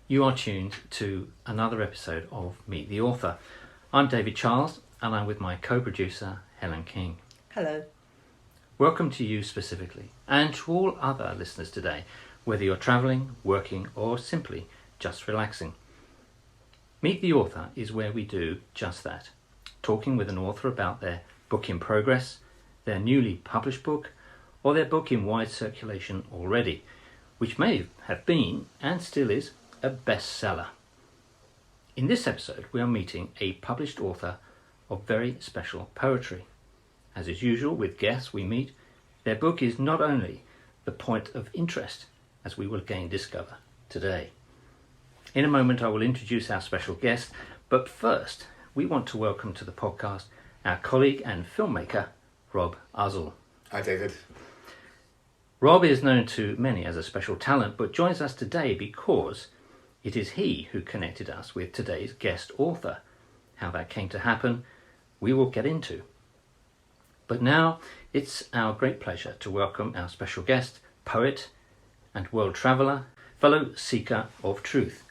You are tuned to another episode of Meet the Author. I'm David Charles and I'm with my co-producer Helen King. Hello. Welcome to you specifically and to all other listeners today, whether you're travelling, working or simply just relaxing. Meet the Author is where we do just that, talking with an author about their book in progress, their newly published book, or their book in wide circulation already, which may have been, and still is, a bestseller. In this episode, we are meeting a published author of very special poetry. As is usual with guests we meet, their book is not only the point of interest, as we will again discover today. In a moment, I will introduce our special guest, but first, we want to welcome to the podcast our colleague and filmmaker, Rob Uzzell. Hi, David. Rob is known to many as a special talent, but joins us today because it is he who connected us with today's guest author. How that came to happen, we will get into. But now, it's our great pleasure to welcome our special guest, poet and world traveller, fellow seeker of truth,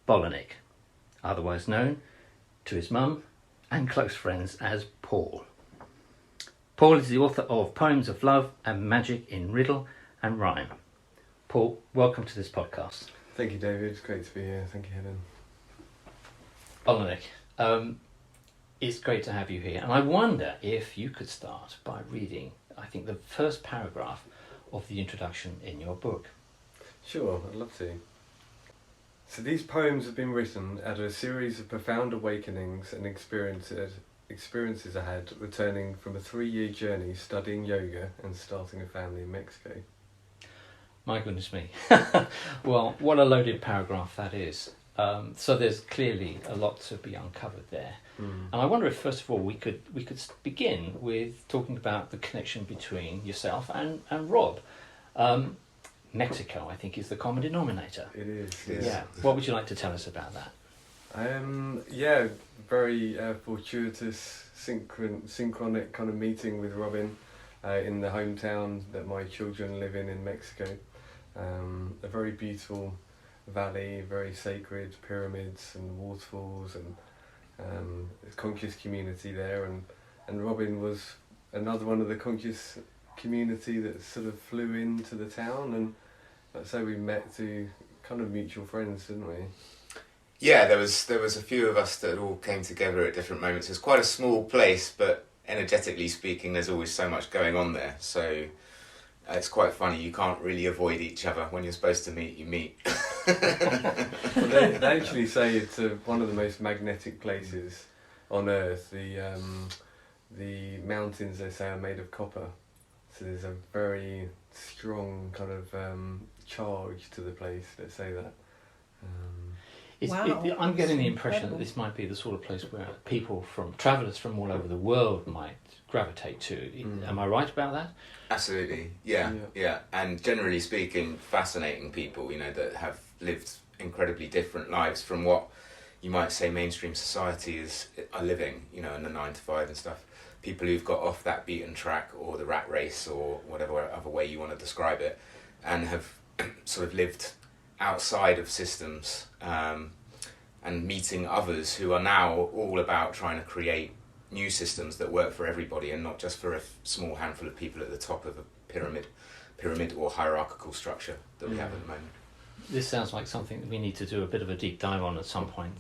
Bolon Ik, otherwise known to his mum and close friends as Paul. Paul is the author of Poems of Love and Magic in Riddle and Rhyme. Paul, welcome to this podcast. Thank you, David. It's great to be here. Thank you, Helen. Bolon Ik, it's great to have you here. And I wonder if you could start by reading, I think, the first paragraph of the introduction in your book. Sure, I'd love to. So these poems have been written out of a series of profound awakenings and experiences I had returning from a 3-year journey studying yoga and starting a family in Mexico. My goodness me. Well, what a loaded paragraph that is. So there's clearly a lot to be uncovered there. And I wonder if, first of all, we could begin with talking about the connection between yourself and Rob. Mexico, I think, is the common denominator. It is. Yeah. What would you like to tell us about that? Very fortuitous, synchronic kind of meeting with Robin in the hometown that my children live in Mexico. A very beautiful valley, very sacred pyramids and waterfalls and conscious community there, and Robin was another one of the conscious community that sort of flew into the town, and that's how we met through kind of mutual friends, didn't we? Yeah, there was a few of us that all came together at different moments. It's quite a small place, but energetically speaking, there's always so much going on there. So it's quite funny. You can't really avoid each other. When you're supposed to meet, you meet. Well, they actually say it's one of the most magnetic places on Earth. The mountains, they say, are made of copper. So there's a very strong kind of charge to the place. Let's say that. Wow, I'm getting the that's impression incredible. that this might be the sort of place where travellers from all over the world might gravitate to. Am I right about that? Absolutely, yeah. And generally speaking, fascinating people, that have lived incredibly different lives from what you might say mainstream society are living, in the 9 to 5 and stuff. People who've got off that beaten track or the rat race or whatever other way you want to describe it, and have sort of lived outside of systems, and meeting others who are now all about trying to create new systems that work for everybody and not just for a small handful of people at the top of a pyramid or hierarchical structure that we have at the moment. This sounds like something that we need to do a bit of a deep dive on at some point.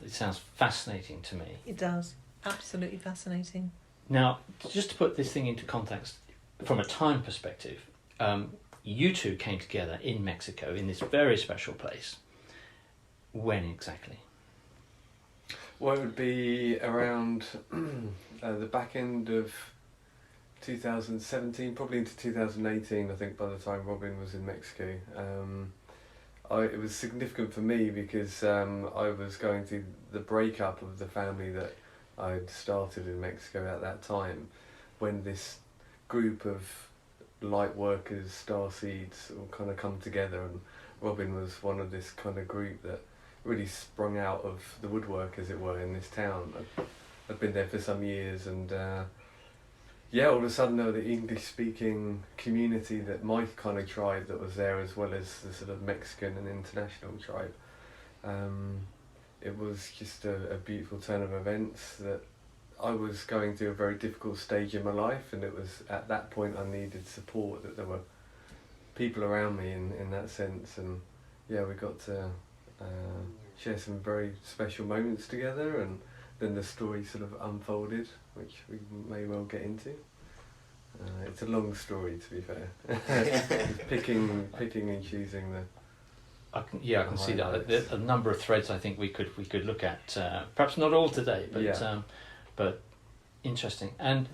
It sounds fascinating to me. It does. Absolutely fascinating. Now, just to put this thing into context, from a time perspective, you two came together in Mexico in this very special place. When exactly? Well, it would be around the back end of 2017, probably into 2018, I think, by the time Robin was in Mexico. It was significant for me because I was going through the breakup of the family that I'd started in Mexico at that time, when this group of light workers, starseeds, all kind of come together, and Robin was one of this kind of group that really sprung out of the woodwork, as it were, in this town. I'd been there for some years, and all of a sudden there was the English-speaking community, that my kind of tribe that was there, as well as the sort of Mexican and international tribe. it was just a beautiful turn of events that I was going through a very difficult stage in my life, and it was at that point I needed support, that there were people around me in that sense, and yeah, we got to share some very special moments together, and then the story sort of unfolded, which we may well get into. It's a long story, to be fair. picking and choosing the. I can see that. There's a number of threads I think we could look at. Perhaps not all today, but interesting. And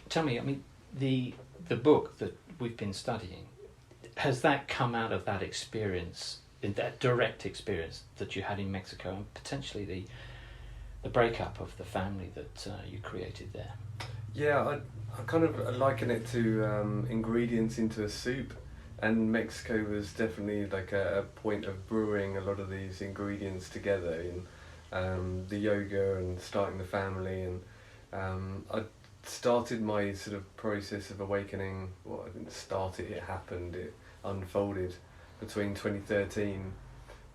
tell me, I mean, the book that we've been studying, has that come out of that experience, in that direct experience that you had in Mexico, and potentially the breakup of the family that you created there? Yeah, I kind of liken it to ingredients into a soup. And Mexico was definitely like a point of brewing a lot of these ingredients together in the yoga and starting the family. And I started my sort of process of awakening. Well, I didn't start it, it happened, it unfolded between 2013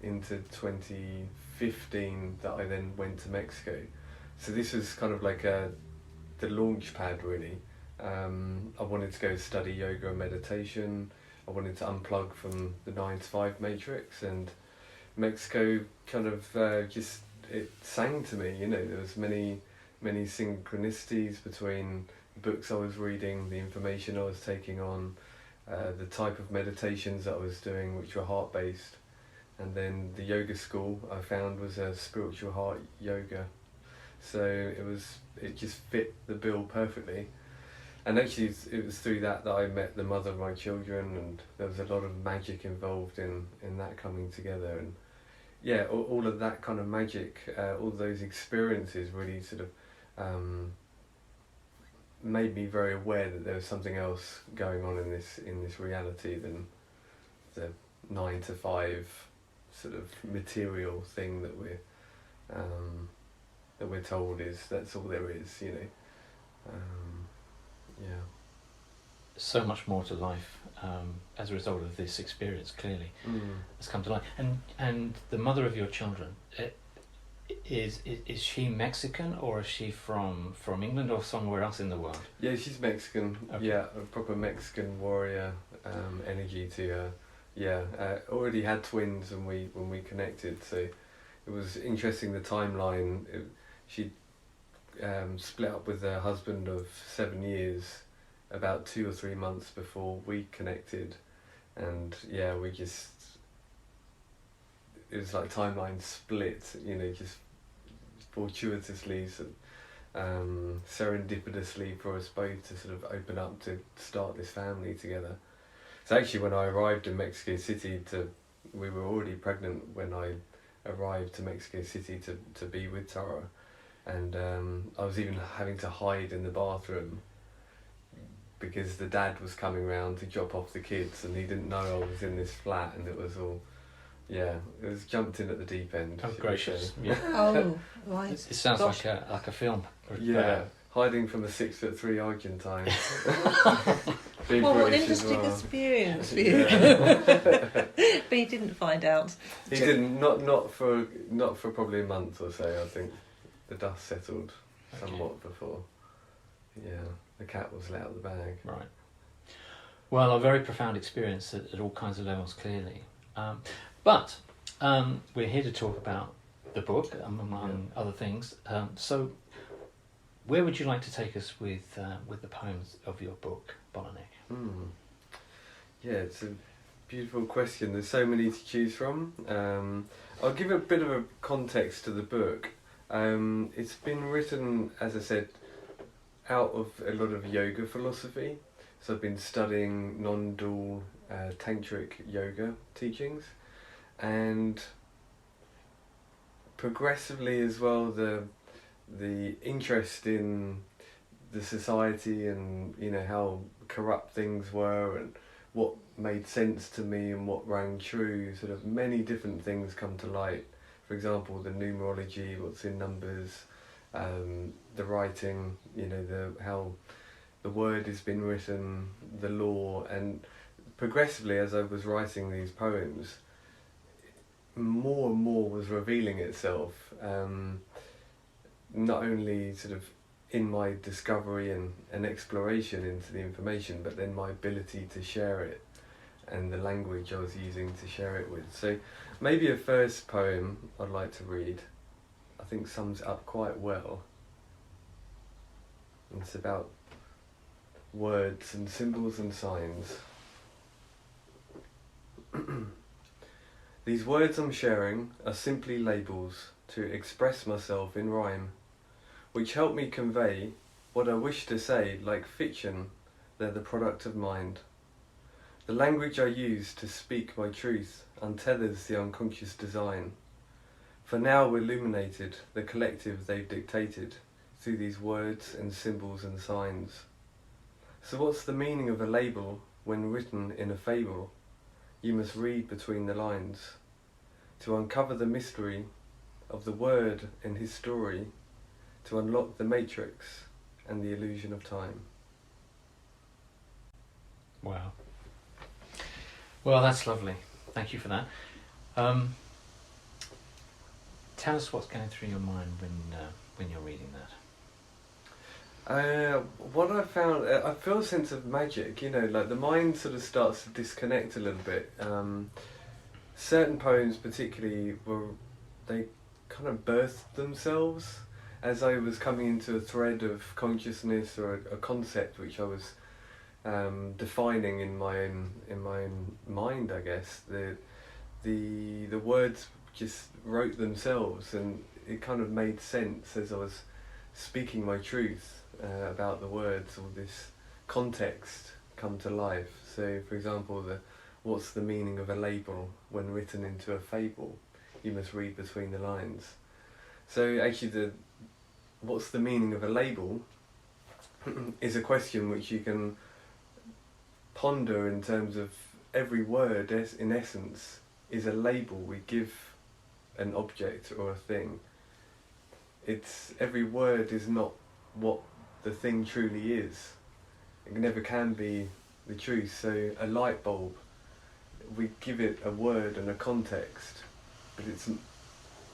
into 2015 that I then went to Mexico. So this was kind of like the launch pad, really. I wanted to go study yoga and meditation. I wanted to unplug from the 9-to-5 matrix, and Mexico kind of just, it sang to me, you know. There was many synchronicities between the books I was reading, the information I was taking on, the type of meditations that I was doing, which were heart-based, and then the yoga school I found was a spiritual heart yoga. So it just fit the bill perfectly. And actually, it was through that I met the mother of my children, and there was a lot of magic involved in that coming together. And yeah, all of that kind of magic, all those experiences really sort of made me very aware that there was something else going on in this reality than the 9-to-5 sort of material thing that we're told that's all there is, you know. Yeah. So much more to life as a result of this experience, clearly, has come to life. And the mother of your children, is she Mexican, or is she from England or somewhere else in the world? Yeah, she's Mexican. Okay. Yeah, a proper Mexican warrior energy to her. Yeah, already had twins when we connected, so it was interesting, the timeline. She split up with her husband of 7 years about 2 or 3 months before we connected, and yeah, it was like timeline split, you know, just fortuitously, serendipitously for us both to sort of open up to start this family together. So actually, when I arrived in Mexico City, we were already pregnant when I arrived to Mexico City to be with Tara. And I was even having to hide in the bathroom because the dad was coming round to drop off the kids, and he didn't know I was in this flat, and it was all, yeah, it was jumped in at the deep end. Oh, gracious. Yeah. Oh, right. It sounds like a film. Yeah, hiding from a 6'3" Argentine. Well, what an British as interesting well. experience for you. Yeah. But he didn't find out. He didn't, not for probably a month or so, I think. The dust settled somewhat before, yeah, the cat was let out of the bag. Right. Well, a very profound experience at all kinds of levels, clearly. But we're here to talk about the book, among other things. So, where would you like to take us with the poems of your book, Bolon Ik? Yeah, it's a beautiful question. There's so many to choose from. I'll give a bit of a context to the book. It's been written, as I said, out of a lot of yoga philosophy. So I've been studying non-dual tantric yoga teachings, and progressively as well the interest in the society and, you know, how corrupt things were and what made sense to me and what rang true. Sort of many different things come to light. For example, the numerology, what's in numbers, the writing, you know, how the word has been written, the law, and progressively as I was writing these poems, more and more was revealing itself, not only sort of in my discovery and exploration into the information, but then my ability to share it and the language I was using to share it with. So maybe a first poem I'd like to read, I think sums it up quite well. It's about words and symbols and signs. These words I'm sharing are simply labels to express myself in rhyme, which help me convey what I wish to say. Like fiction, they're the product of mind. The language I use to speak my truth untethers the unconscious design. For now illuminated, the collective they've dictated through these words and symbols and signs. So what's the meaning of a label when written in a fable? You must read between the lines to uncover the mystery of the word and his story, to unlock the matrix and the illusion of time. Wow. Well, that's lovely. Thank you for that. Tell us what's going through your mind when you're reading that. What I found, I feel a sense of magic, like the mind sort of starts to disconnect a little bit. Certain poems particularly, they kind of birthed themselves as I was coming into a thread of consciousness or a concept which I was defining in my own mind, I guess. The words just wrote themselves, and it kind of made sense as I was speaking my truth about the words. All this context come to life. So, for example, what's the meaning of a label when written into a fable? You must read between the lines. So actually, what's the meaning of a label is a question which you can ponder in terms of every word, in essence, is a label we give an object or a thing. Every word is not what the thing truly is. It never can be the truth. So a light bulb, we give it a word and a context, but it's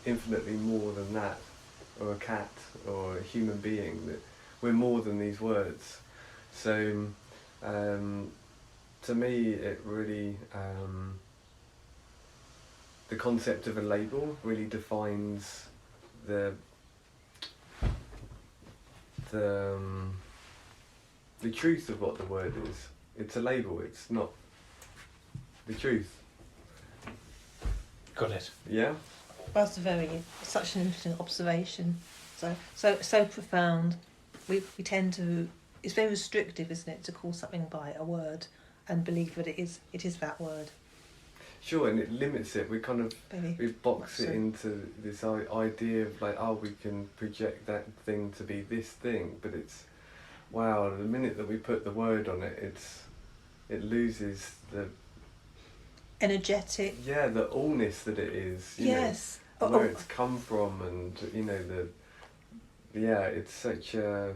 infinitely more than that. Or a cat, or a human being. That we're more than these words. So to me, it really, the concept of a label really defines the truth of what the word is. It's a label, it's not the truth. Got it. Yeah? That's such an interesting observation. So profound. We tend to, it's very restrictive, isn't it, to call something by a word and believe that it is that word. Sure, and it limits it. We kind of we box it into this idea of like, we can project that thing to be this thing, but it's the minute that we put the word on it, it loses the energetic. Yeah, the allness that it is. Yes. Where it's come from, and it's such a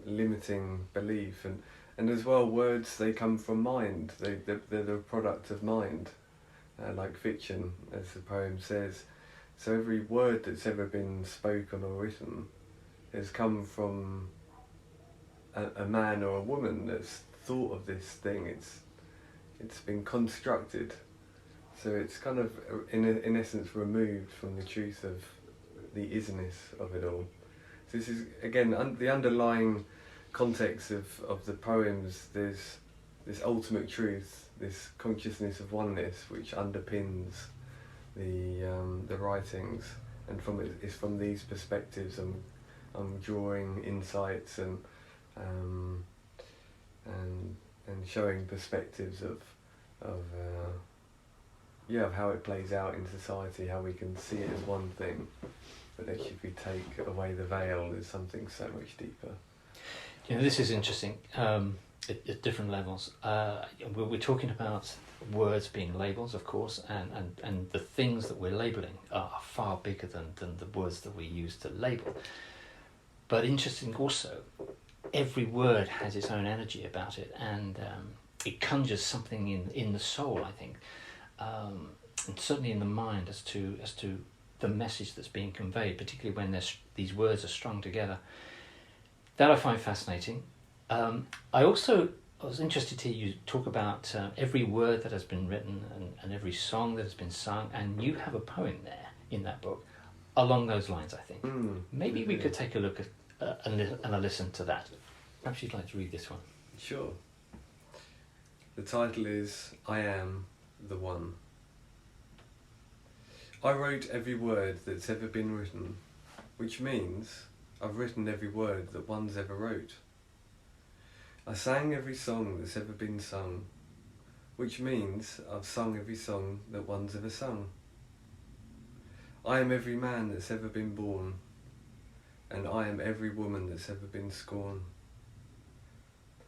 limiting belief, and as well, words, they come from mind. They're the product of mind. Like fiction, as the poem says. So every word that's ever been spoken or written has come from a man or a woman that's thought of this thing. It's been constructed. So it's kind of, in essence, removed from the truth of the isness of it all. So this is, again, the underlying context of the poems. There's this ultimate truth, this consciousness of oneness, which underpins the writings, and it's from these perspectives I'm drawing insights and showing perspectives of how it plays out in society, how we can see it as one thing, but actually if we take away the veil, there's something so much deeper. This is interesting. At different levels. We're talking about words being labels, of course, and the things that we're labelling are far bigger than the words that we use to label. But interesting also, every word has its own energy about it, and it conjures something in the soul, I think. and certainly in the mind as to the message that's being conveyed, particularly when these words are strung together. That I find fascinating. I was interested to hear you talk about every word that has been written and every song that has been sung, and you have a poem there in that book along those lines, I think. Maybe we could take a look at and a listen to that. Perhaps you'd like to read this one. Sure. The title is I Am the One. I wrote every word that's ever been written, which means I've written every word that one's ever wrote. I sang every song that's ever been sung, which means I've sung every song that one's ever sung. I am every man that's ever been born, and I am every woman that's ever been scorned.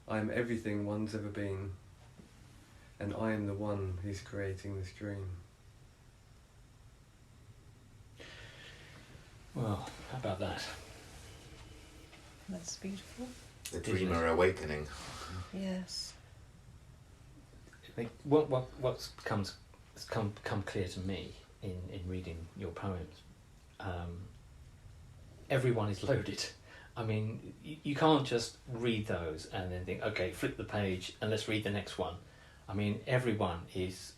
I am everything one's ever been, and I am the one who's creating this dream. Well, how about that? That's beautiful. The dreamer awakening. Yes. I think what's come clear to me in reading your poems, everyone is loaded. I mean, you can't just read those and then think, okay, flip the page and let's read the next one. I mean, everyone is,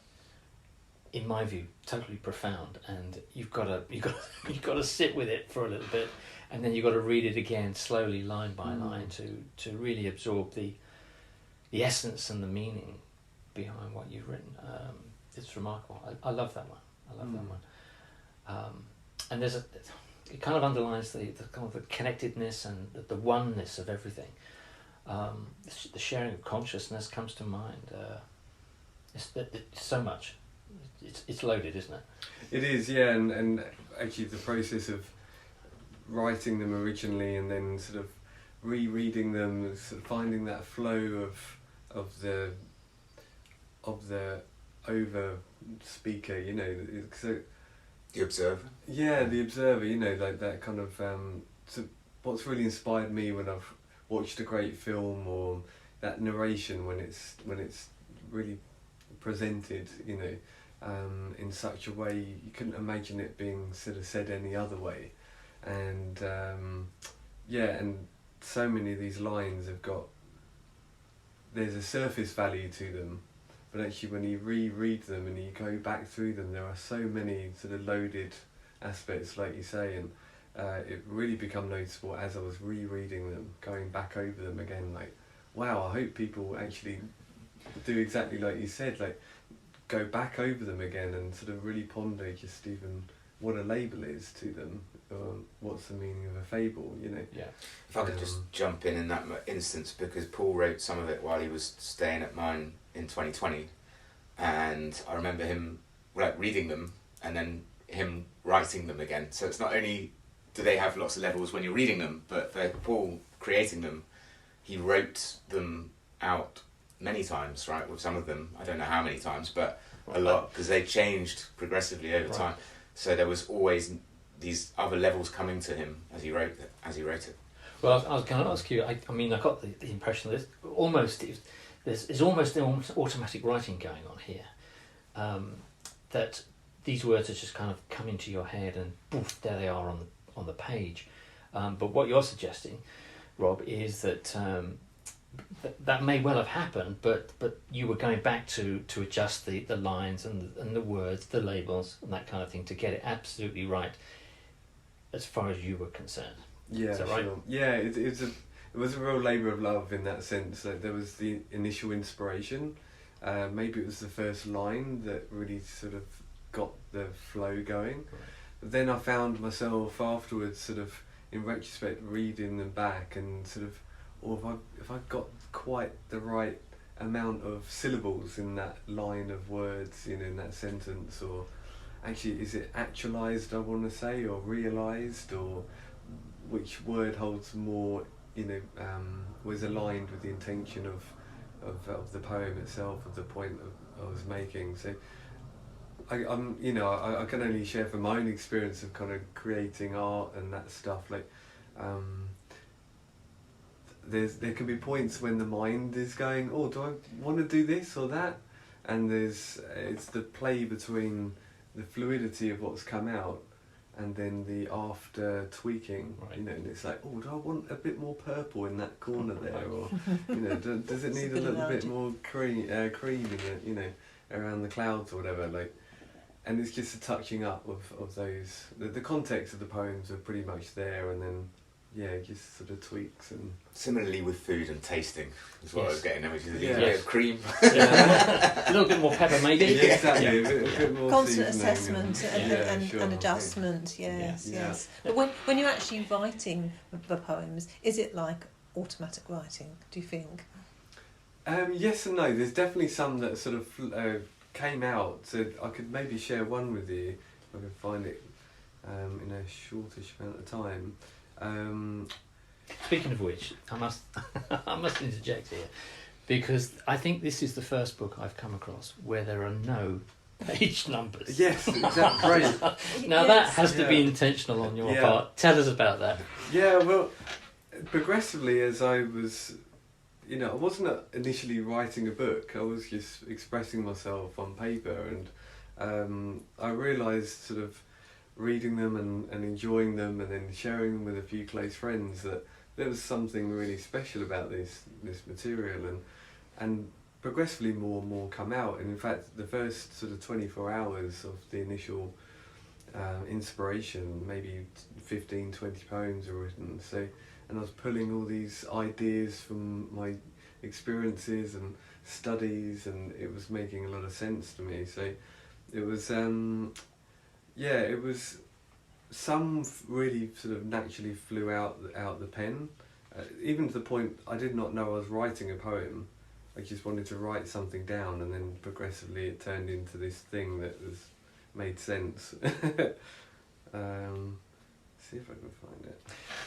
in my view, totally profound, and you've got to sit with it for a little bit, and then you've got to read it again slowly, line by line, to really absorb the essence and the meaning behind what you've written. It's remarkable. I love that one. I love that one. And it kind of underlines the kind of the connectedness and the oneness of everything. The sharing of consciousness comes to mind. It's so much. It's loaded, isn't it? It is, yeah, and actually the process of writing them originally and then sort of rereading them, sort of finding that flow of the over speaker, you know, so The observer. yeah, the observer, you know, like that kind of so what's really inspired me when I've watched a great film, or that narration when it's really presented, you know, in such a way you couldn't imagine it being sort of said any other way, and and so many of these lines have got, there's a surface value to them, but actually when you reread them and you go back through them, there are so many sort of loaded aspects, like you say, and it really become noticeable as I was rereading them, going back over them again, like, wow, I hope people actually do exactly like you said, like go back over them again and sort of really ponder just even what a label is to them, or what's the meaning of a fable, you know. Yeah. If I could just jump in that instance, because Paul wrote some of it while he was staying at mine in 2020, and I remember him reading them and then him writing them again. So it's not only do they have lots of levels when you're reading them, but for Paul creating them, he wrote them out many times, right? With some of them, I don't know how many times, but a lot, because they changed progressively over time. So there was always these other levels coming to him as he wrote it. Well, I was going to ask you. I mean, I got the impression that there's almost an automatic writing going on here. That these words are just kind of come into your head and poof, there they are on the page. But what you're suggesting, Rob, is that that may well have happened, but you were going back to adjust the lines and the words, the labels, and that kind of thing to get it absolutely right, as far as you were concerned. Yeah, Is that right? sure. Yeah, it was a real labour of love in that sense. Like, there was the initial inspiration. Maybe it was the first line that really sort of got the flow going. Right. But then I found myself afterwards, sort of in retrospect, reading them back and sort of, or if I got quite the right amount of syllables in that line of words, you know, in that sentence, or actually is it actualised, I want to say, or realised, or which word holds more, you know, was aligned with the intention of the poem itself, of the point I was making. So I'm, you know, I can only share from my own experience of kind of creating art and that stuff. Like, there can be points when the mind is going, oh, do I want to do this or that? And it's the play between the fluidity of what's come out, and then the after tweaking, Right. you know, and it's like, oh, do I want a bit more purple in that corner there, or you know, does it It's a need a good little bit analogy. more cream in it, you know, around the clouds or whatever, like, and it's just a touching up of those. The context of the poems are pretty much there, and then just sort of tweaks and. Similarly with food and tasting is what I was Yes. getting at, which is a Yeah. bit of cream. Yeah. A little bit more pepper, maybe. Yeah, exactly. Yeah. A bit more Constant seasoning assessment Yeah, and adjustment, yes, Yeah. yes. But when you're actually writing the poems, is it like automatic writing, do you think? Yes and no. There's definitely some that sort of came out. So I could maybe share one with you if I can find it in a shortish amount of time. Speaking of which, I must I must interject here, because I think this is the first book I've come across where there are no page numbers. Yes, exactly. Great. Now that has to be Yeah. intentional on your Yeah. part. Tell us about that. Yeah, well, progressively as I was, you know, I wasn't initially writing a book. I was just expressing myself on paper, and I realised sort of reading them and enjoying them, and then sharing them with a few close friends, that there was something really special about this material, and progressively more and more come out. And in fact, the first sort of 24 hours of the initial inspiration, maybe 15, 20 poems are written. So, and I was pulling all these ideas from my experiences and studies, and it was making a lot of sense to me. So it was, it was, some really sort of naturally flew out the pen, even to the point I did not know I was writing a poem. I just wanted to write something down, and then progressively it turned into this thing that made sense. See if I can find it.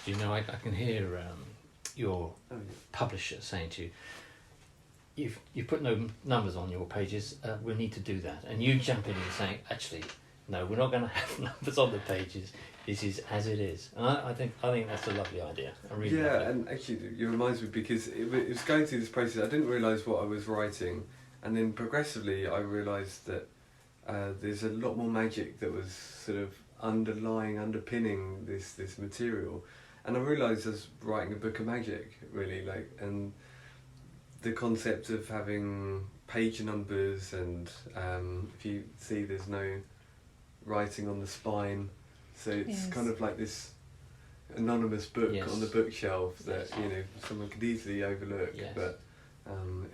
You know, I can hear your Oh, yeah. publisher saying to you, you've put no numbers on your pages, we'll need to do that. And you jump in and saying, actually, no, we're not going to have numbers on the pages. This is as it is. And I think that's a lovely idea. I really love it. And actually it reminds me, because it was going through this process, I didn't realise what I was writing, and then progressively I realised that there's a lot more magic that was sort of underpinning this material, and I realised I was writing a book of magic, really, like, and the concept of having page numbers, and if you see, there's no writing on the spine, so it's Yes. kind of like this anonymous book Yes. on the bookshelf that someone could easily overlook. Yes. But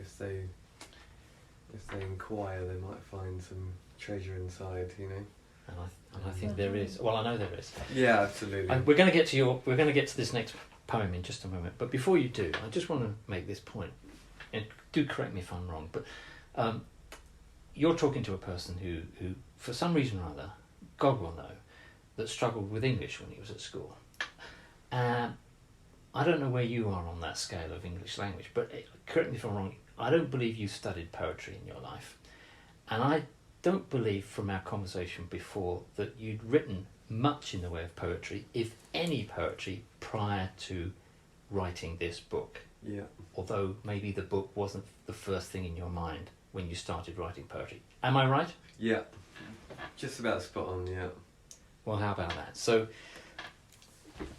if they inquire, they might find some treasure inside. And I think there is. Well, I know there is. Yeah, absolutely. We're going to get to this next poem in just a moment. But before you do, I just want to make this point, and do correct me if I'm wrong. But you're talking to a person who, for some reason or other, God will know, that struggled with English when he was at school. I don't know where you are on that scale of English language, but correct me if I'm wrong. I don't believe you studied poetry in your life, and I don't believe from our conversation before that you'd written much in the way of poetry, if any poetry, prior to writing this book. Yeah. Although maybe the book wasn't the first thing in your mind when you started writing poetry. Am I right? Yeah. Just about spot on. Yeah. Well, how about that? So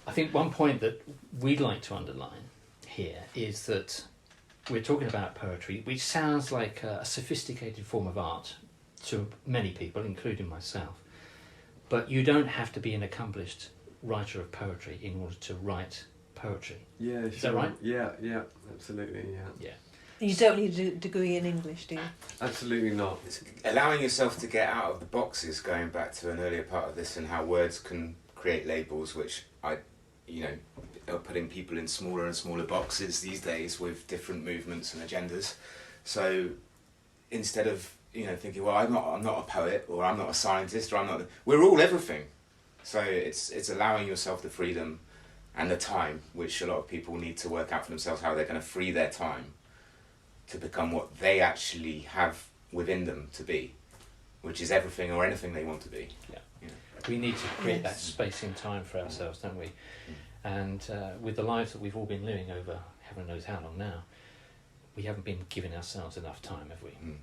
I think one point that we'd like to underline here is that we're talking about poetry, which sounds like a sophisticated form of art to many people, including myself. But you don't have to be an accomplished writer of poetry in order to write poetry. Yeah. Is Sure. that right? Yeah. Yeah. Absolutely. Yeah. Yeah. And you don't need a degree in English, do you? Absolutely not. It's allowing yourself to get out of the boxes, going back to an earlier part of this, and how words can create labels, which are putting people in smaller and smaller boxes these days with different movements and agendas. So instead of thinking, well, I'm not a poet, or I'm not a scientist, or we're all everything. So it's allowing yourself the freedom and the time, which a lot of people need to work out for themselves, how they're going to free their time to become what they actually have within them to be, which is everything or anything they want to be. Yeah. You know. We need to create that Yes. space in time for ourselves, don't we? And with the lives that we've all been living over heaven knows how long now, we haven't been giving ourselves enough time, have we? Mm.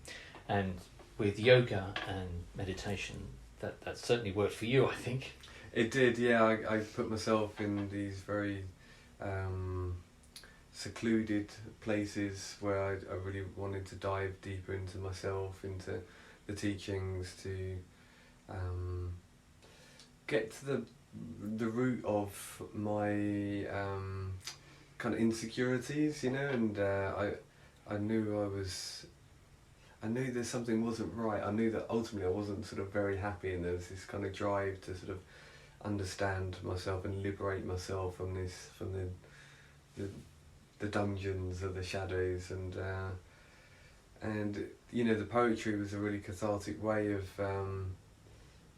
And with yoga and meditation, that certainly worked for you, I think. It did, yeah. I put myself in these very secluded places where I really wanted to dive deeper into myself, into the teachings, to get to the root of my kind of insecurities, you know, and I knew I knew that something wasn't right. I knew that ultimately I wasn't sort of very happy, and there was this kind of drive to sort of understand myself and liberate myself from the dungeons of the shadows, and you know, the poetry was a really cathartic way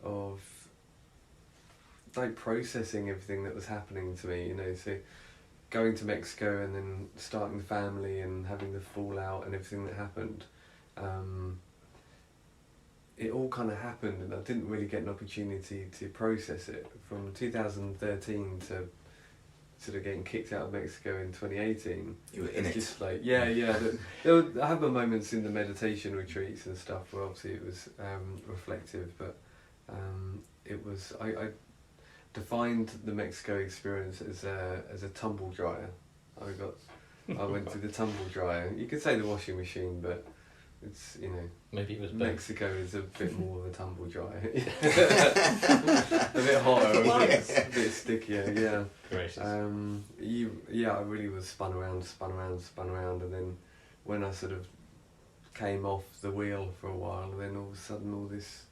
of like processing everything that was happening to me, you know. So going to Mexico and then starting the family and having the fallout and everything that happened, it all kind of happened, and I didn't really get an opportunity to process it from 2013 to sort of getting kicked out of Mexico in 2018. You were in it. Just like I had my moments in the meditation retreats and stuff where obviously it was reflective, but it was I defined the Mexico experience as a tumble dryer. I went to the tumble dryer. You could say the washing machine, but it's, you know, maybe it was Mexico is a bit more of a tumble dryer. A bit hotter, a bit stickier. Yeah. Gracious. I really was spun around, and then when I sort of came off the wheel for a while, then all of a sudden all this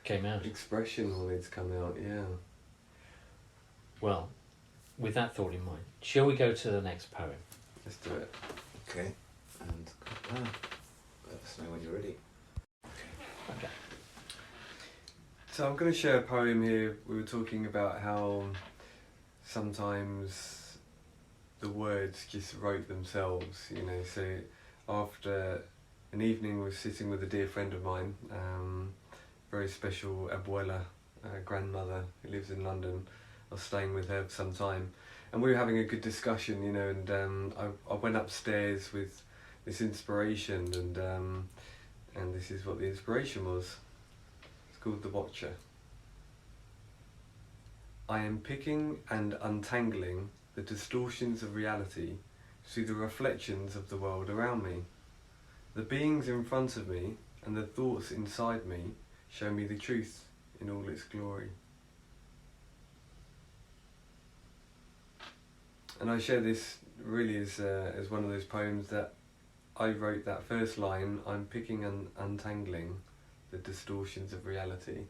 came out. Expression wanted to come out. Yeah. Well, with that thought in mind, shall we go to the next poem? Let's do it. Okay. And let us know when you're ready. Okay. So I'm going to share a poem here. We were talking about how sometimes the words just wrote themselves, you know. So after an evening I was sitting with a dear friend of mine, very special abuela, grandmother who lives in London. I was staying with her for some time, and we were having a good discussion, you know, and I went upstairs with this inspiration, and this is what the inspiration was. It's called The Watcher. I am picking and untangling the distortions of reality through the reflections of the world around me. The beings in front of me and the thoughts inside me show me the truth in all its glory. And I share this really as one of those poems that I wrote that first line, I'm picking and untangling the distortions of reality.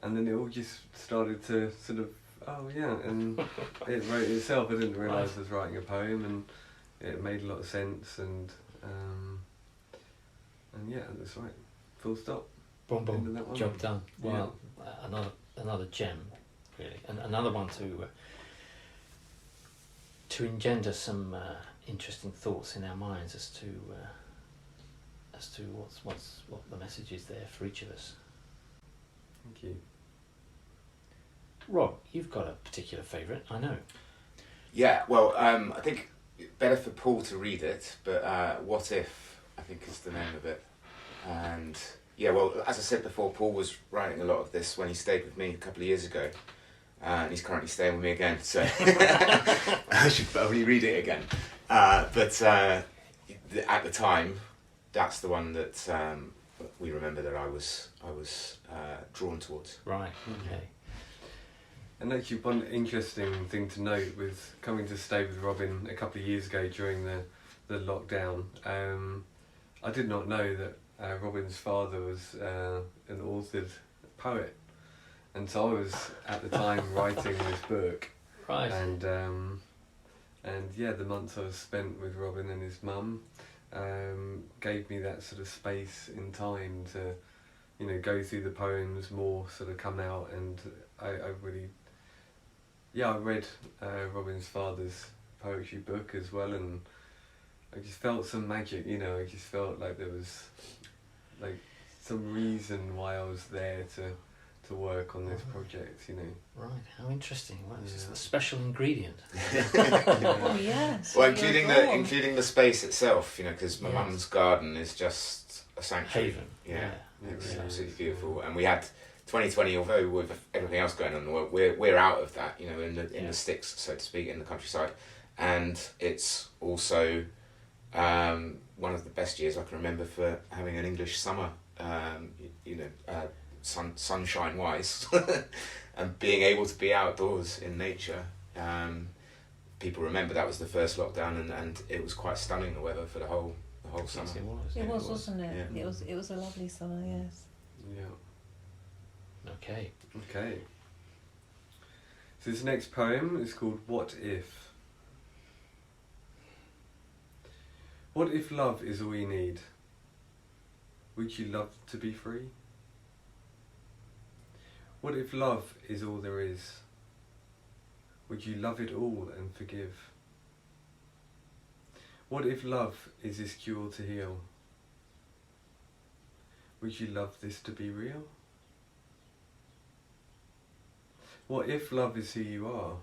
And then it all just started to sort of, oh yeah, and it wrote itself. I didn't realise I was writing a poem, and it made a lot of sense, and yeah, that's right. Full stop. Boom, boom. Job done. Well, another gem, really, and another one to engender some interesting thoughts in our minds as to what the message is there for each of us. Thank you. Rob, you've got a particular favourite, I know. Yeah, well, I think better for Paul to read it, but What If, I think, is the name of it. And yeah, well, as I said before, Paul was writing a lot of this when he stayed with me a couple of years ago. And he's currently staying with me again, so I should probably read it again. But at the time, that's the one that we remember that I was drawn towards. Right. Okay. And actually, one interesting thing to note with coming to stay with Robin a couple of years ago during the lockdown, I did not know that Robin's father was an authored poet. And so I was at the time writing this book, right? And yeah, the months I was spent with Robin and his mum gave me that sort of space in time to, you know, go through the poems, more sort of come out, and I really, yeah, I read Robin's father's poetry book as well, and I just felt some magic, you know. I just felt like there was like some reason why I was there to work on this project, you know. Right, how interesting. Well, it's a special ingredient. Oh yes. Well, including the space itself, you know, because my mum's garden is just a sanctuary. Haven. Yeah. It's really absolutely is, beautiful. yeah. And we had 2020, although with everything else going on, we're out of that, you know, in Yeah. the sticks, so to speak, in the countryside, and it's also one of the best years I can remember for having an English summer. Sunshine wise, and being able to be outdoors in nature. People remember that was the first lockdown, and it was quite stunning, the weather for the whole summer. Yes, it was. It Yeah, was, wasn't it? Yeah. It was a lovely summer, yes. Yeah. Okay. Okay. So this next poem is called What If? What if love is all you need? Would you love to be free? What if love is all there is? Would you love it all and forgive? What if love is this cure to heal? Would you love this to be real? What if love is who you are?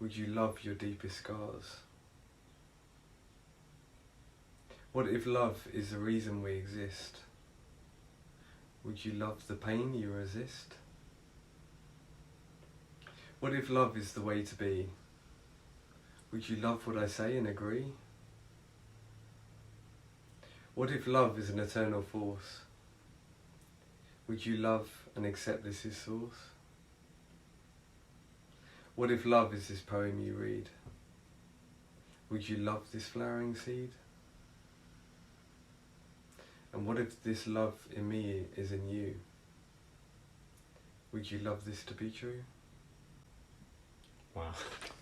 Would you love your deepest scars? What if love is the reason we exist? Would you love the pain you resist? What if love is the way to be? Would you love what I say and agree? What if love is an eternal force? Would you love and accept this as source? What if love is this poem you read? Would you love this flowering seed? And what if this love in me is in you? Would you love this to be true? Wow.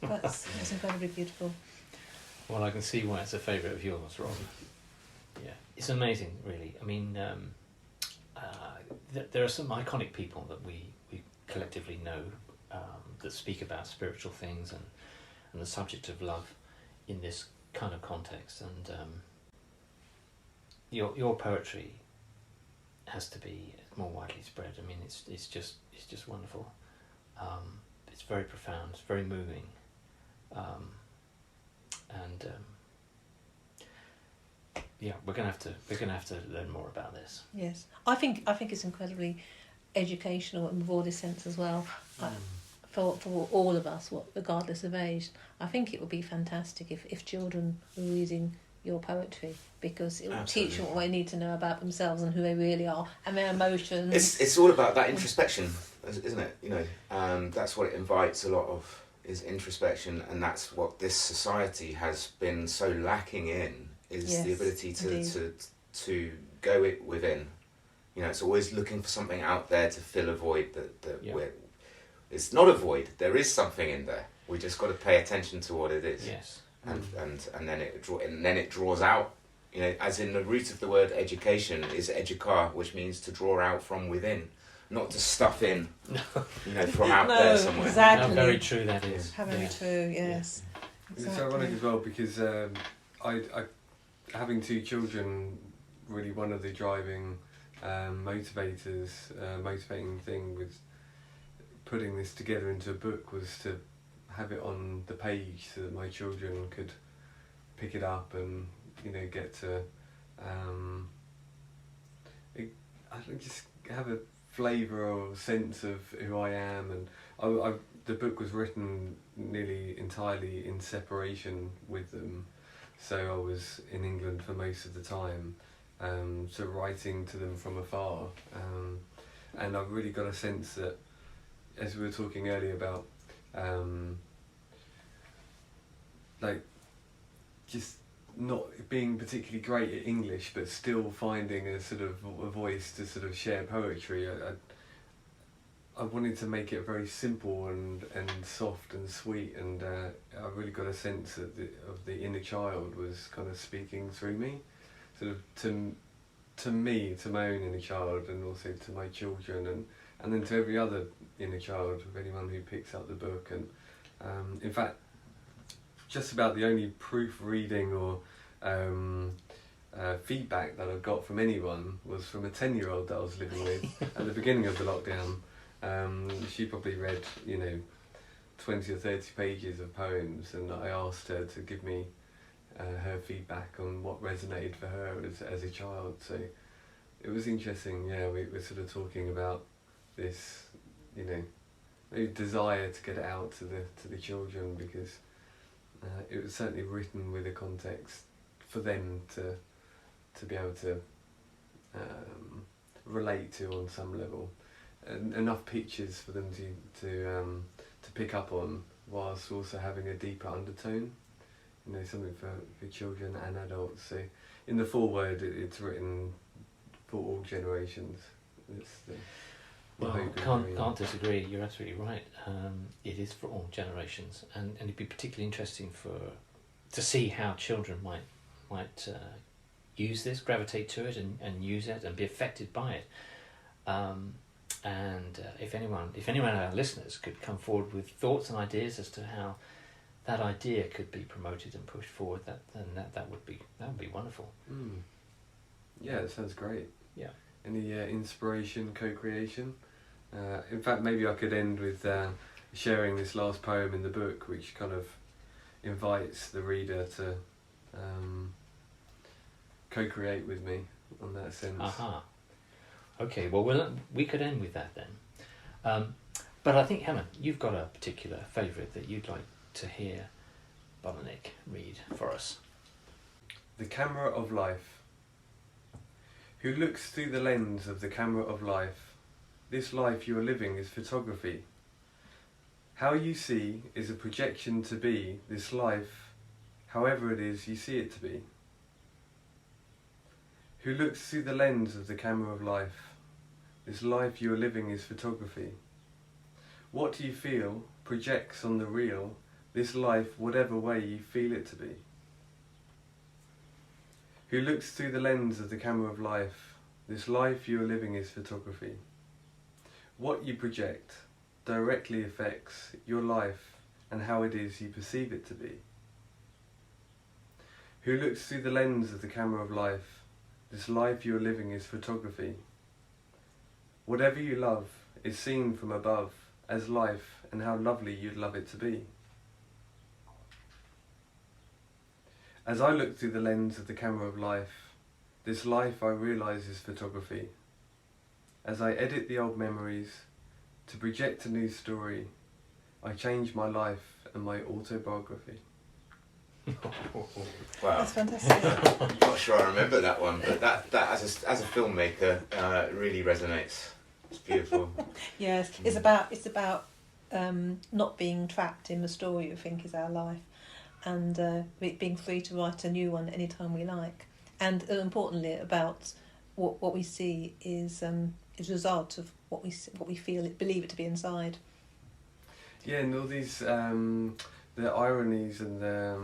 That's incredibly beautiful. Well, I can see why it's a favourite of yours, Rob. Yeah, it's amazing, really. I mean, there are some iconic people that we collectively know that speak about spiritual things and the subject of love in this kind of context. And your poetry has to be more widely spread. I mean, it's just wonderful. It's very profound. It's very moving. Yeah, we're gonna have to learn more about this. Yes, I think it's incredibly educational in the broadest sense as well. For all of us, regardless of age, I think it would be fantastic if children were reading your poetry, because it will teach them what they need to know about themselves and who they really are and their emotions. It's all about that introspection, isn't it? You know, that's what it invites a lot of, is introspection, and that's what this society has been so lacking in, is the ability to go it within. You know, it's always looking for something out there to fill a void it's not a void. There is something in there. We just got to pay attention to what it is. Yes. And then it draws out. You know, as in the root of the word education is educar, which means to draw out from within, not to stuff in. You know, from out there somewhere. Exactly. How very true that is. How very true. Yes. It's ironic as well, because I having two children, really one of the driving motivating thing with putting this together into a book was to have it on the page so that my children could pick it up and, you know, get to just have a flavour or sense of who I am. And the book was written nearly entirely in separation with them, so I was in England for most of the time, so writing to them from afar, and I've really got a sense that, as we were talking earlier about like just not being particularly great at English but still finding a sort of a voice to sort of share poetry, I wanted to make it very simple and soft and sweet, and I really got a sense that of the inner child was kind of speaking through me, sort of to me, to my own inner child, and also to my children, and then to every other inner child of anyone who picks up the book. And in fact, just about the only proofreading or feedback that I got from anyone was from a 10-year-old that I was living with at the beginning of the lockdown. She probably read, 20 or 30 pages of poems, and I asked her to give me her feedback on what resonated for her as a child. So it was interesting. Yeah, we were sort of talking about this, you know, maybe desire to get it out to the children, because it was certainly written with a context for them to be able to relate to on some level, and enough pictures for them to pick up on, whilst also having a deeper undertone. You know, something for children and adults. So in the foreword, it's written for all generations. It's the hope and dream. Can't disagree. You're absolutely right. It is for all generations, and it'd be particularly interesting to see how children might use this, gravitate to it, and use it, and be affected by it. And if anyone of our listeners could come forward with thoughts and ideas as to how that idea could be promoted and pushed forward, that would be wonderful. Mm. Yeah, that sounds great. Yeah. Any inspiration, co-creation? In fact, maybe I could end with sharing this last poem in the book, which kind of invites the reader to co-create with me on that sense. Aha. Okay, well, we could end with that then. But I think, Helen, you've got a particular favourite that you'd like to hear Bolon Ik read for us. The camera of life. Who looks through the lens of the camera of life? This life you are living is photography. How you see is a projection to be this life, however it is you see it to be. Who looks through the lens of the camera of life? This life you are living is photography. What do you feel projects on the real, this life whatever way you feel it to be. Who looks through the lens of the camera of life, this life you are living is photography. What you project directly affects your life and how it is you perceive it to be. Who looks through the lens of the camera of life, this life you are living is photography. Whatever you love is seen from above as life and how lovely you'd love it to be. As I look through the lens of the camera of life, this life I realise is photography. As I edit the old memories to project a new story, I change my life and my autobiography. Wow. That's fantastic. I'm not sure I remember that one, but that as a filmmaker really resonates. It's beautiful. Yes, it's about not being trapped in the story. I think is our life, and being free to write a new one anytime we like. And importantly, about what we see is a result of what we feel believe it to be inside. Yeah, and all these the ironies and the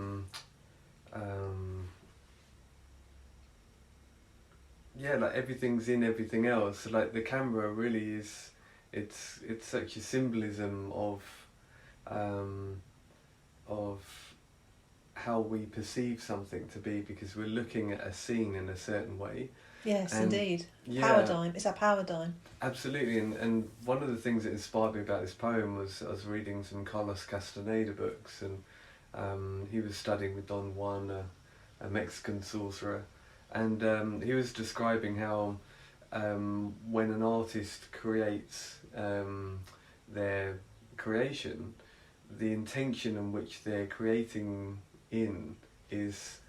yeah, like everything's in everything else. So like the camera really is, it's such a symbolism of how we perceive something to be, because we're looking at a scene in a certain way. Yes, And indeed. yeah, Paradigm. It's our paradigm. Absolutely, and one of the things that inspired me about this poem was I was reading some Carlos Castaneda books, and he was studying with Don Juan, a Mexican sorcerer, and he was describing how when an artist creates their creation, the intention in which they're creating in is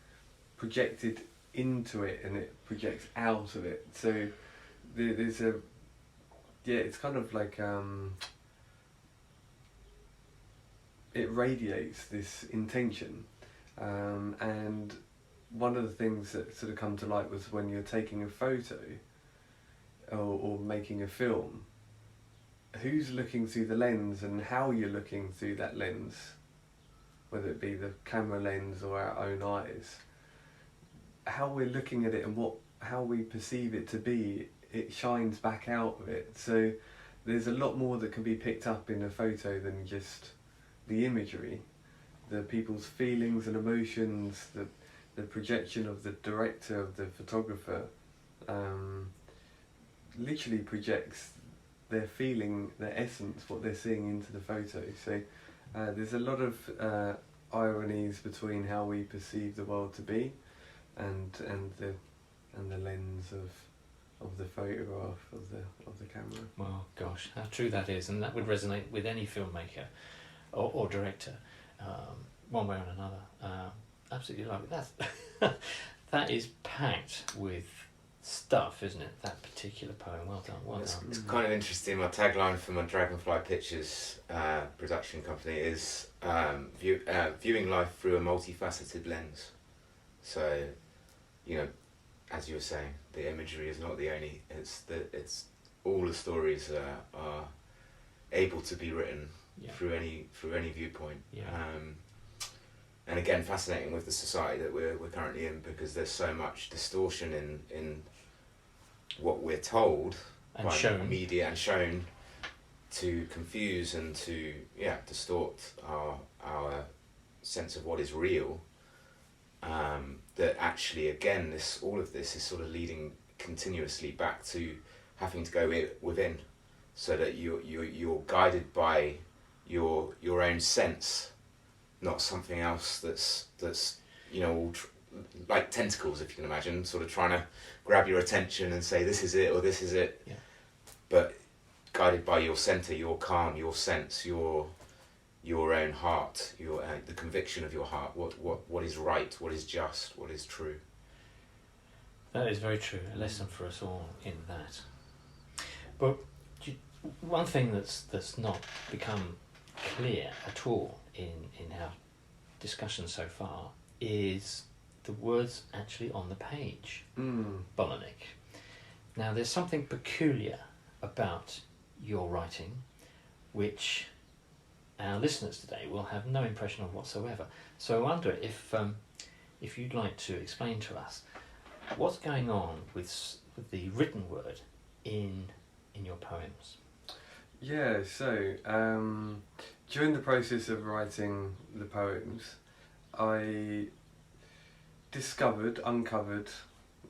projected into it, and it projects out of it. So there's it's kind of like it radiates this intention, and one of the things that sort of come to light was when you're taking a photo or making a film, who's looking through the lens and how you're looking through that lens, whether it be the camera lens or our own eyes, how we're looking at it and how we perceive it to be, it shines back out of it. So there's a lot more that can be picked up in a photo than just the imagery, the people's feelings and emotions, the projection of the director, of the photographer, literally projects their feeling, their essence, what they're seeing into the photo. So there's a lot of ironies between how we perceive the world to be and the lens the photograph of the camera. Well, gosh, how true that is, and that would resonate with any filmmaker or director, one way or another. Absolutely love it. That's that is packed with stuff, isn't it? That particular poem. Well done, well done. It's kind of interesting. My tagline for my Dragonfly Pictures production company is viewing life through a multifaceted lens. So, you know, as you were saying, the imagery is not the only. It's all the stories are able to be written through any viewpoint. Yeah. And again, fascinating with the society that we're currently in, because there's so much distortion in what we're told And by shown. media and shown to confuse and to distort our sense of what is real. That actually, again, all of this is sort of leading continuously back to having to go within, so that you're guided by your own sense, not something else that's all like tentacles, if you can imagine, sort of trying to grab your attention and say this is it or this is it. Yeah. But guided by your center, your calm, your sense, your own heart, the conviction of your heart, what is right, what is just, what is true. That is very true. A lesson for us all in that. But one thing that's not become clear at all in our discussion so far is the words actually on the page. Bolon Ik. Now, there's something peculiar about your writing, which our listeners today will have no impression of whatsoever. So I wonder if you'd like to explain to us what's going on with the written word in your poems. Yeah, so during the process of writing the poems, I uncovered,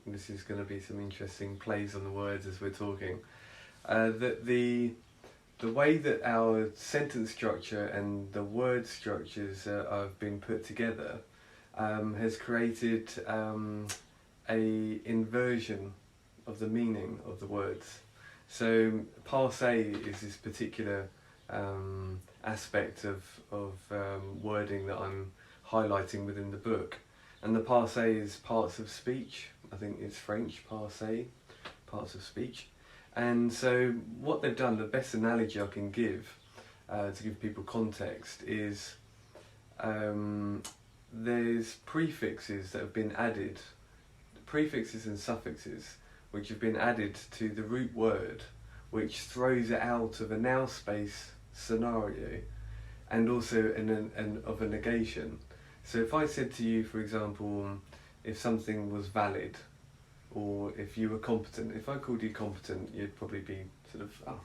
this is going to be some interesting plays on the words as we're talking, that the way that our sentence structure and the word structures have been put together has created a inversion of the meaning of the words. So passe is this particular aspect of wording that I'm highlighting within the book, and the passe is parts of speech. I think it's French, passe, parts of speech. And so what they've done, the best analogy I can give to give people context is there's prefixes that have been added, prefixes and suffixes which have been added to the root word, which throws it out of a now space scenario and also of a negation. So if I said to you, for example, if something was valid, or if you were competent, if I called you competent, you'd probably be sort of, oh,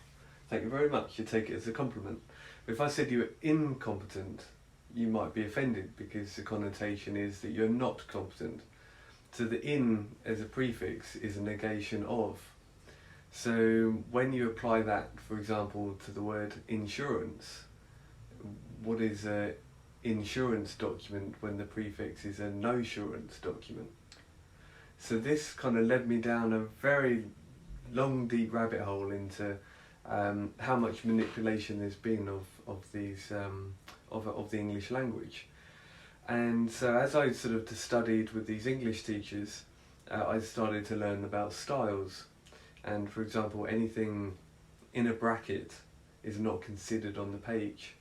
thank you very much, you'd take it as a compliment. But if I said you were incompetent, you might be offended because the connotation is that you're not competent. So the in as a prefix is a negation of. So when you apply that, for example, to the word insurance, what is a insurance document when the prefix is a no-surance document? So this kind of led me down a very long, deep rabbit hole into how much manipulation there's been of these of the English language. And so as I sort of studied with these English teachers, I started to learn about styles. And for example, anything in a bracket is not considered on the page.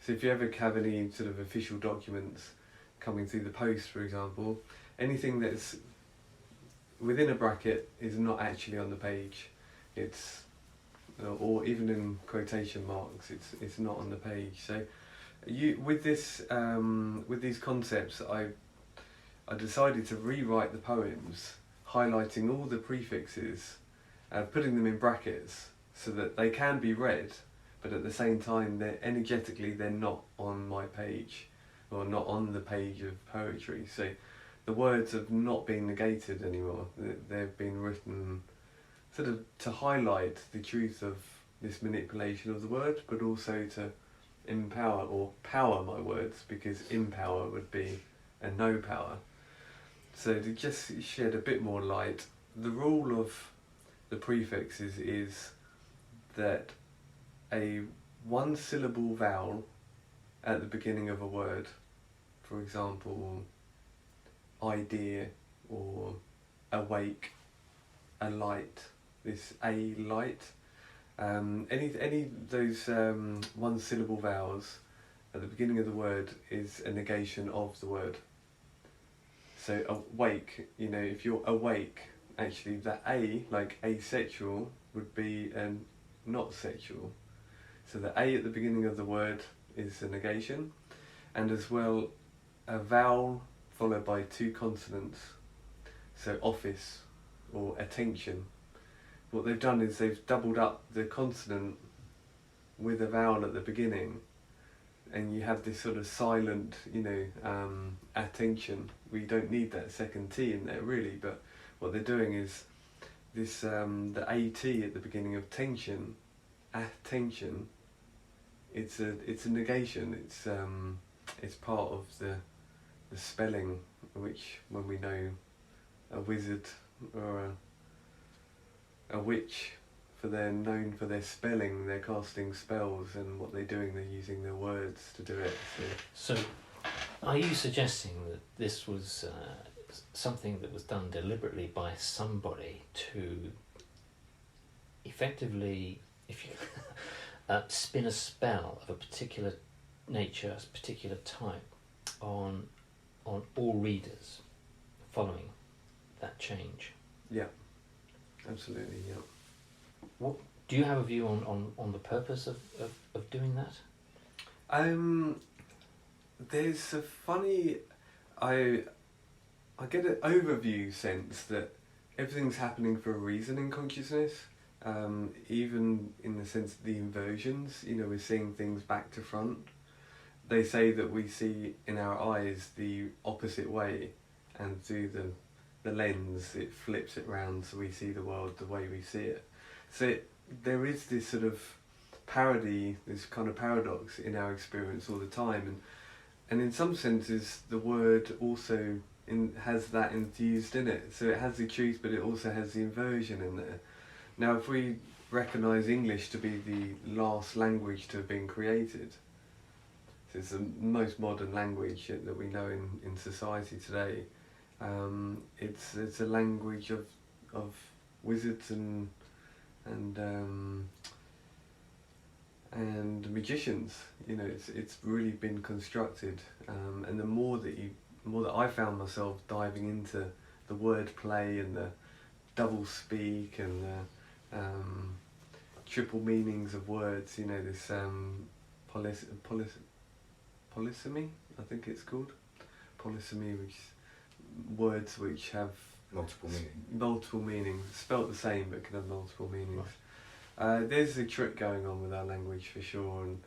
So if you ever have any sort of official documents coming through the post, for example, anything that's within a bracket is not actually on the page. It's, or even in quotation marks, it's not on the page. So with these concepts, I decided to rewrite the poems, highlighting all the prefixes, putting them in brackets so that they can be read, but at the same time, they're not on my page, or not on the page of poetry. So the words have not been negated anymore. They've been written sort of to highlight the truth of this manipulation of the word, but also to empower or power my words, because empower would be a no power. So to just shed a bit more light, the rule of the prefixes is that a one syllable vowel at the beginning of a word, for example, idea or awake, a light, this a light, any of those one syllable vowels at the beginning of the word is a negation of the word. So awake, if you're awake, actually that a, like asexual, would be not sexual. So the a at the beginning of the word is a negation, and as well a vowel followed by two consonants. So office or attention. What they've done is they've doubled up the consonant with a vowel at the beginning, and you have this sort of silent, attention. We don't need that second T in there really, but what they're doing is this the AT at the beginning of tension, attention. It's a negation. It's part of the spelling, which when we know a wizard or a witch, they're known for their spelling, they're casting spells, and what they're doing, they're using their words to do it. So, are you suggesting that this was something that was done deliberately by somebody to effectively, if you spin a spell of a particular nature, a particular type, on all readers following that change? Yeah, absolutely, yeah. What do you have a view on the purpose of doing that? There's a funny, I get an overview sense that everything's happening for a reason in consciousness, even in the sense of the inversions, we're seeing things back to front. They say that we see in our eyes the opposite way, and through the lens it flips it round so we see the world the way we see it. So there is this sort of parody, this kind of paradox in our experience all the time, and in some senses the word also has that infused in it. So it has the truth, but it also has the inversion in there. Now, if we recognise English to be the last language to have been created, so it's the most modern language that we know in society today. It's a language of wizards and magicians. It's really been constructed, and the more that I found myself diving into the wordplay and the double speak and the triple meanings of words, this polysemy, I think it's called. Polysemy, which is words which have multiple meanings, spelt the same but can have multiple meanings. Right. There's a trick going on with our language for sure, and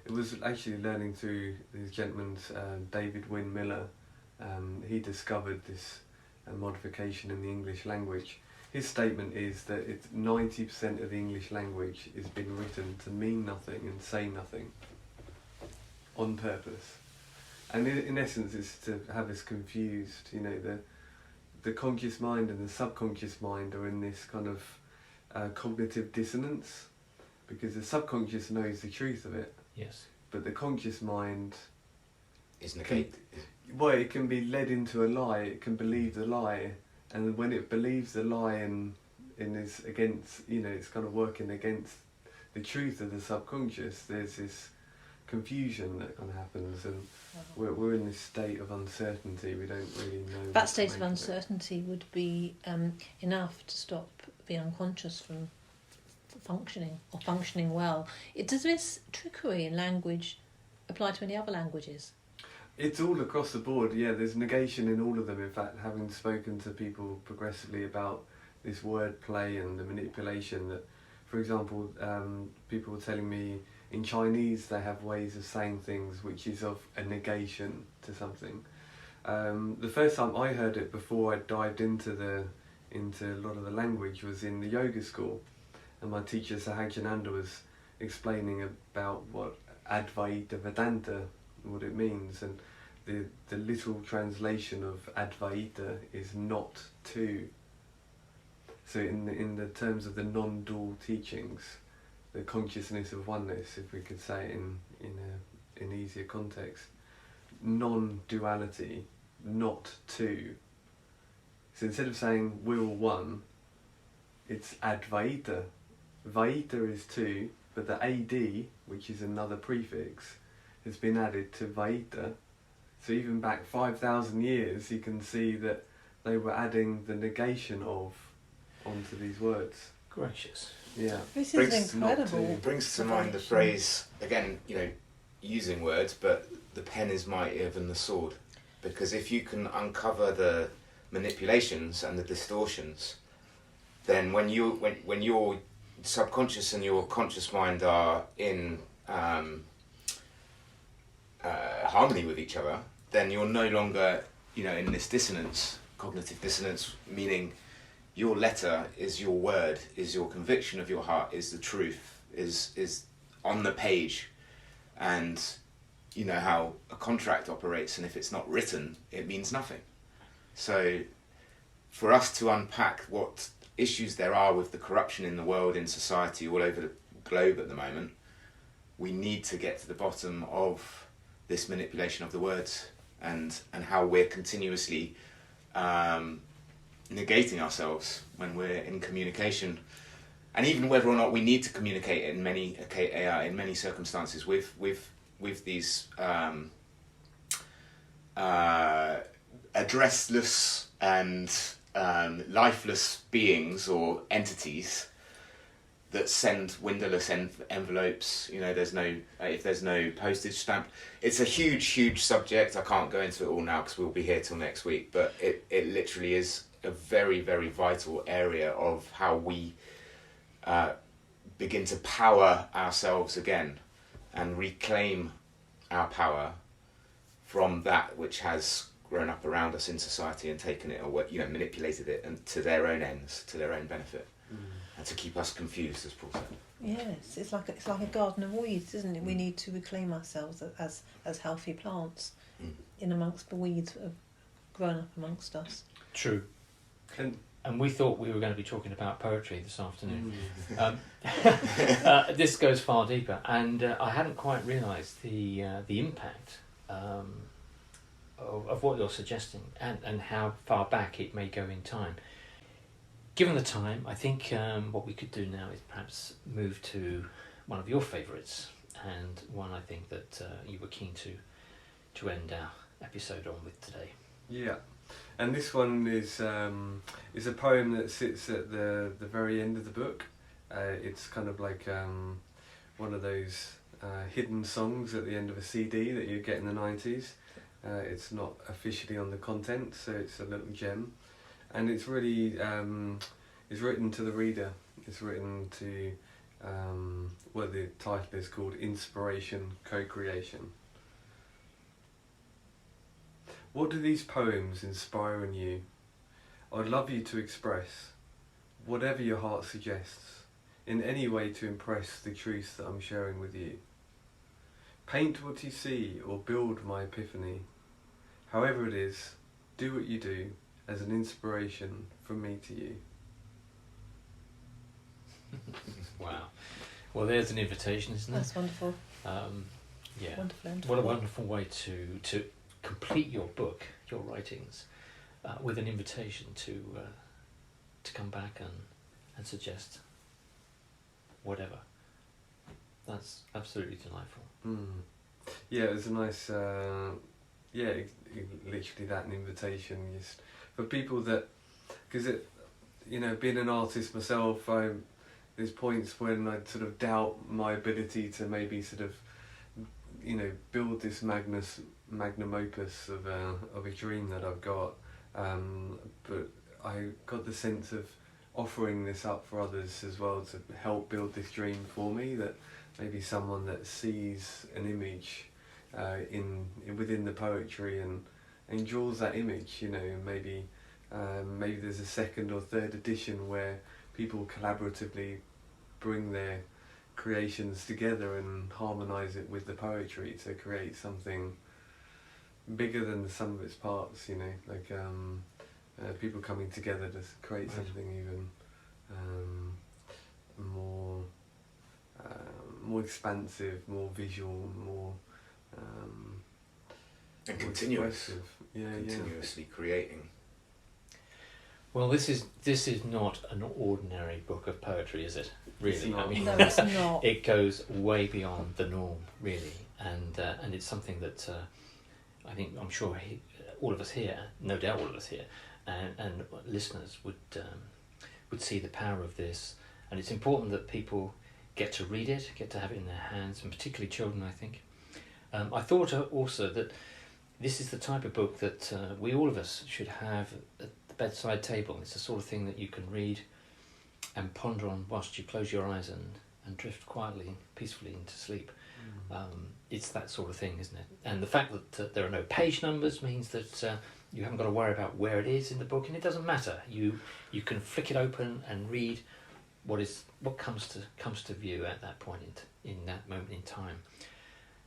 it was actually learning through this gentleman's David Wynne Miller. He discovered this modification in the English language. His statement is that 90% of the English language is being written to mean nothing and say nothing on purpose. And in essence, it's to have us confused. The conscious mind and the subconscious mind are in this kind of cognitive dissonance, because the subconscious knows the truth of it. Yes. But the conscious mind is negated. It can be led into a lie. It can believe the lie, and when it believes the lie and is against, it's kind of working against the truth of the subconscious. There's this confusion that kind of happens, and we're in this state of uncertainty. We don't really know. That state of uncertainty would be enough to stop the unconscious from functioning well. Does this trickery in language apply to any other languages? It's all across the board, yeah. There's negation in all of them. In fact, having spoken to people progressively about this wordplay and the manipulation, that, for example, people were telling me in Chinese they have ways of saying things which is of a negation to something. The first time I heard it, before I dived into a lot of the language, was in the yoga school, and my teacher Sahajjananda was explaining about what Advaita Vedanta, what it means, and the literal translation of Advaita is not to. So in the terms of the non-dual teachings, the consciousness of oneness, if we could say it in easier context, non-duality, not two. So instead of saying we're all one, it's Advaita. Vaita is two, but the AD, which is another prefix, has been added to Vaita. So even back 5,000 years, you can see that they were adding the negation of onto these words. Gracious. Yeah. This is incredible. It brings to mind the phrase, again, using words, but the pen is mightier than the sword. Because if you can uncover the manipulations and the distortions, then when your subconscious and your conscious mind are in harmony with each other, then you're no longer, in this dissonance, cognitive dissonance, meaning your letter is your word, is your conviction of your heart, is the truth, is on the page. And you know how a contract operates, and if it's not written, it means nothing. So for us to unpack what issues there are with the corruption in the world, in society, all over the globe at the moment, we need to get to the bottom of this manipulation of the words and how we're continuously negating ourselves when we're in communication, and even whether or not we need to communicate in many circumstances with these addressless and lifeless beings or entities that send windowless envelopes. If there's no postage stamp. It's a huge subject. I can't go into it all now because we'll be here till next week, but it literally is a very, very vital area of how we begin to power ourselves again and reclaim our power from that which has grown up around us in society and taken it away, manipulated it and to their own ends, to their own benefit. And to keep us confused, as Paul said. Yes, it's like a garden of weeds, isn't it? We need to reclaim ourselves as healthy plants in amongst the weeds that have grown up amongst us. True. And we thought we were going to be talking about poetry this afternoon. This goes far deeper, and I hadn't quite realised the impact of what you're suggesting and how far back it may go in time. Given the time, I think what we could do now is perhaps move to one of your favourites, and one I think that you were keen to end our episode on with today. Yeah, and this one is a poem that sits at the very end of the book. It's kind of like one of those hidden songs at the end of a CD that you get in the 90s. It's not officially on the content, so it's a little gem. And it's really, it's written to the reader. It's written to, the title is called Inspiration Co-Creation. What do these poems inspire in you? I'd love you to express whatever your heart suggests, in any way to impress the truth that I'm sharing with you. Paint what you see or build my epiphany. However it is, do what you do, as an inspiration from me to you. Wow. Well, there's an invitation, isn't it? That's wonderful. Yeah. Wonderful. What a wonderful way to complete your book, your writings, with an invitation to come back and suggest whatever. That's absolutely delightful. Yeah, it was a nice, literally that, an invitation just for people that, because being an artist myself, there's points when I sort of doubt my ability to maybe sort of, build this magnum opus of a dream that I've got, but I got the sense of offering this up for others as well to help build this dream for me, that maybe someone that sees an image within the poetry and draws that image, maybe there's a second or third edition where people collaboratively bring their creations together and harmonise it with the poetry to create something bigger than the sum of its parts, like people coming together to create something even more more expansive, more visual, more And more continuous. expressive. Yeah, Continuously creating. Well, this is not an ordinary book of poetry, is it? Really, It's not. I mean, No, it's not. it goes way beyond the norm, really, and it's something that I think I'm sure all of us here, no doubt all of us here, and listeners would see the power of this, and it's important that people get to read it, get to have it in their hands, and particularly children, I think. I thought also that this is the type of book that we all of us should have at the bedside table. It's the sort of thing that you can read and ponder on whilst you close your eyes and drift quietly, peacefully into sleep. It's that sort of thing, isn't it? And the fact that there are no page numbers means that you haven't got to worry about where it is in the book, and it doesn't matter. You can flick it open and read what comes to view at that point in that moment in time.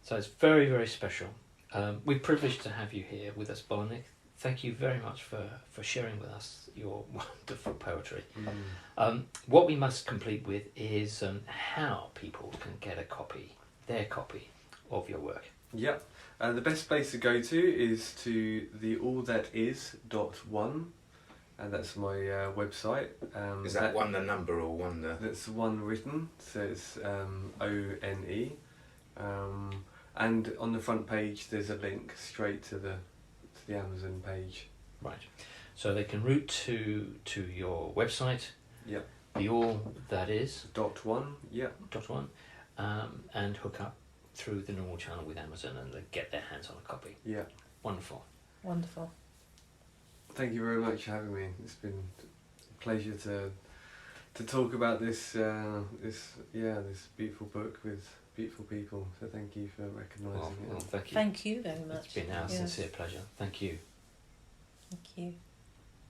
So it's very, very special. We're privileged to have you here with us, Bolon Ik. Thank you very much for sharing with us your wonderful poetry. What we must complete with is how people can get their copy of your work. Yep. The best place to go to is to the allthatis.one, and that's my website. Is that one the number or one the... That's one written, so it's ONE. And on the front page there's a link straight to the Amazon page. Right. So they can route to your website. Yep. The all that is .one. Yep. .one, and hook up through the normal channel with Amazon, and they get their hands on a copy. Yeah. Wonderful. Wonderful. Thank you very much for having me. It's been a pleasure to talk about this beautiful book with beautiful people. So thank you for recognising Well, it. thank you. Thank you very much. It's been our sincere pleasure. Thank you. Thank you.